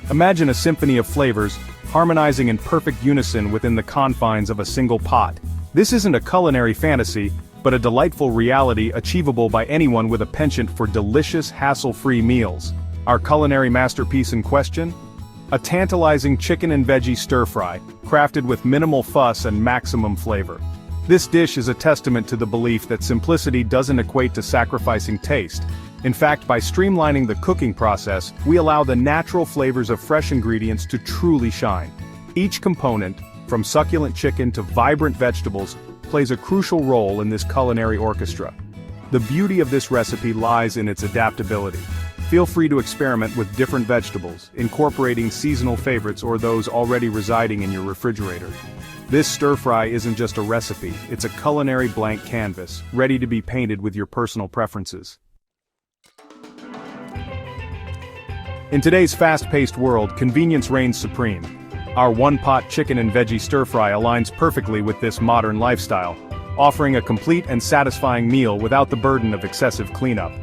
Imagine a symphony of flavors, harmonizing in perfect unison within the confines of a single pot. This isn't a culinary fantasy, but a delightful reality achievable by anyone with a penchant for delicious, hassle-free meals. Our culinary masterpiece in question? A tantalizing chicken and veggie stir-fry, crafted with minimal fuss and maximum flavor. This dish is a testament to the belief that simplicity doesn't equate to sacrificing taste. In fact, by streamlining the cooking process, we allow the natural flavors of fresh ingredients to truly shine. Each component, from succulent chicken to vibrant vegetables, plays a crucial role in this culinary orchestra. The beauty of this recipe lies in its adaptability. Feel free to experiment with different vegetables, incorporating seasonal favorites or those already residing in your refrigerator. This stir-fry isn't just a recipe, it's a culinary blank canvas, ready to be painted with your personal preferences. In today's fast-paced world, convenience reigns supreme. Our one-pot chicken and veggie stir-fry aligns perfectly with this modern lifestyle, offering a complete and satisfying meal without the burden of excessive cleanup.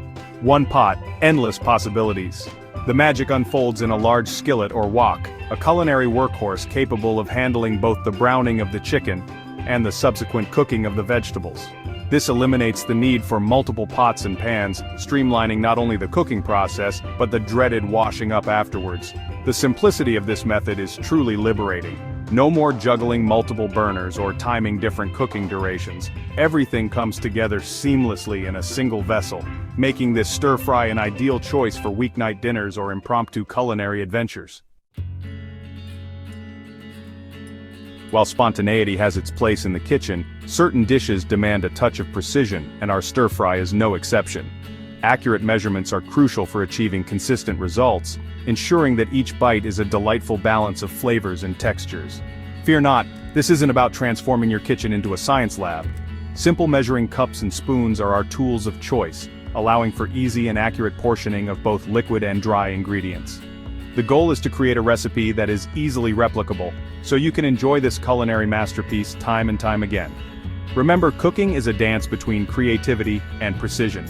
One pot, endless possibilities. The magic unfolds in a large skillet or wok, a culinary workhorse capable of handling both the browning of the chicken and the subsequent cooking of the vegetables. This eliminates the need for multiple pots and pans, streamlining not only the cooking process, but the dreaded washing up afterwards. The simplicity of this method is truly liberating. No more juggling multiple burners or timing different cooking durations. Everything comes together seamlessly in a single vessel, making this stir-fry an ideal choice for weeknight dinners or impromptu culinary adventures. While spontaneity has its place in the kitchen, certain dishes demand a touch of precision, and our stir-fry is no exception. Accurate measurements are crucial for achieving consistent results, ensuring that each bite is a delightful balance of flavors and textures. Fear not, this isn't about transforming your kitchen into a science lab. Simple measuring cups and spoons are our tools of choice, allowing for easy and accurate portioning of both liquid and dry ingredients. The goal is to create a recipe that is easily replicable, so you can enjoy this culinary masterpiece time and time again. Remember, cooking is a dance between creativity and precision.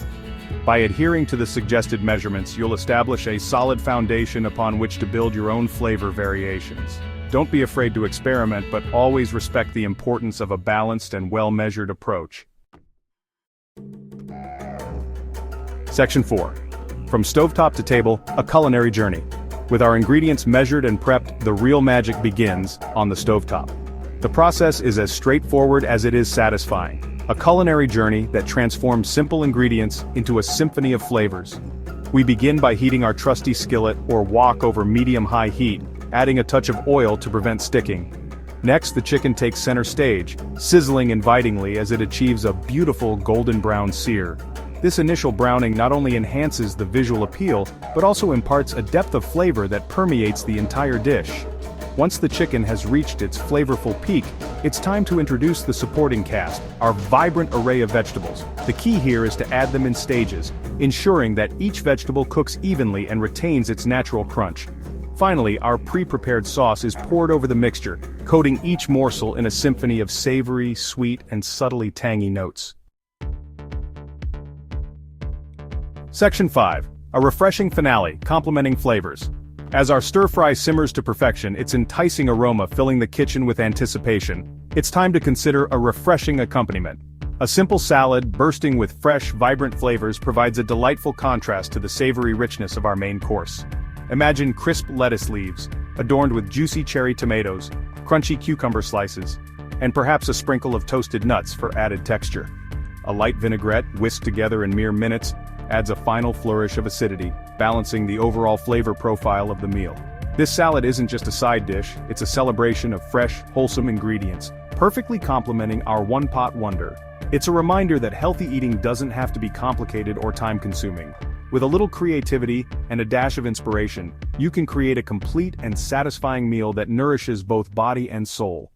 By adhering to the suggested measurements, you'll establish a solid foundation upon which to build your own flavor variations. Don't be afraid to experiment, but always respect the importance of a balanced and well-measured approach. Section 4. From stovetop to table, a culinary journey. With our ingredients measured and prepped, the real magic begins on the stovetop. The process is as straightforward as it is satisfying. A culinary journey that transforms simple ingredients into a symphony of flavors. We begin by heating our trusty skillet or wok over medium-high heat, adding a touch of oil to prevent sticking. Next, the chicken takes center stage, sizzling invitingly as it achieves a beautiful golden brown sear. This initial browning not only enhances the visual appeal, but also imparts a depth of flavor that permeates the entire dish. Once the chicken has reached its flavorful peak, it's time to introduce the supporting cast, our vibrant array of vegetables. The key here is to add them in stages, ensuring that each vegetable cooks evenly and retains its natural crunch. Finally, our pre-prepared sauce is poured over the mixture, coating each morsel in a symphony of savory, sweet, and subtly tangy notes. Section 5. A refreshing finale, complementing flavors. As our stir-fry simmers to perfection, its enticing aroma filling the kitchen with anticipation, it's time to consider a refreshing accompaniment. A simple salad, bursting with fresh, vibrant flavors, provides a delightful contrast to the savory richness of our main course. Imagine crisp lettuce leaves, adorned with juicy cherry tomatoes, crunchy cucumber slices, and perhaps a sprinkle of toasted nuts for added texture. A light vinaigrette, whisked together in mere minutes, adds a final flourish of acidity, balancing the overall flavor profile of the meal. This salad isn't just a side dish, it's a celebration of fresh, wholesome ingredients, perfectly complementing our one-pot wonder. It's a reminder that healthy eating doesn't have to be complicated or time-consuming. With a little creativity and a dash of inspiration, you can create a complete and satisfying meal that nourishes both body and soul.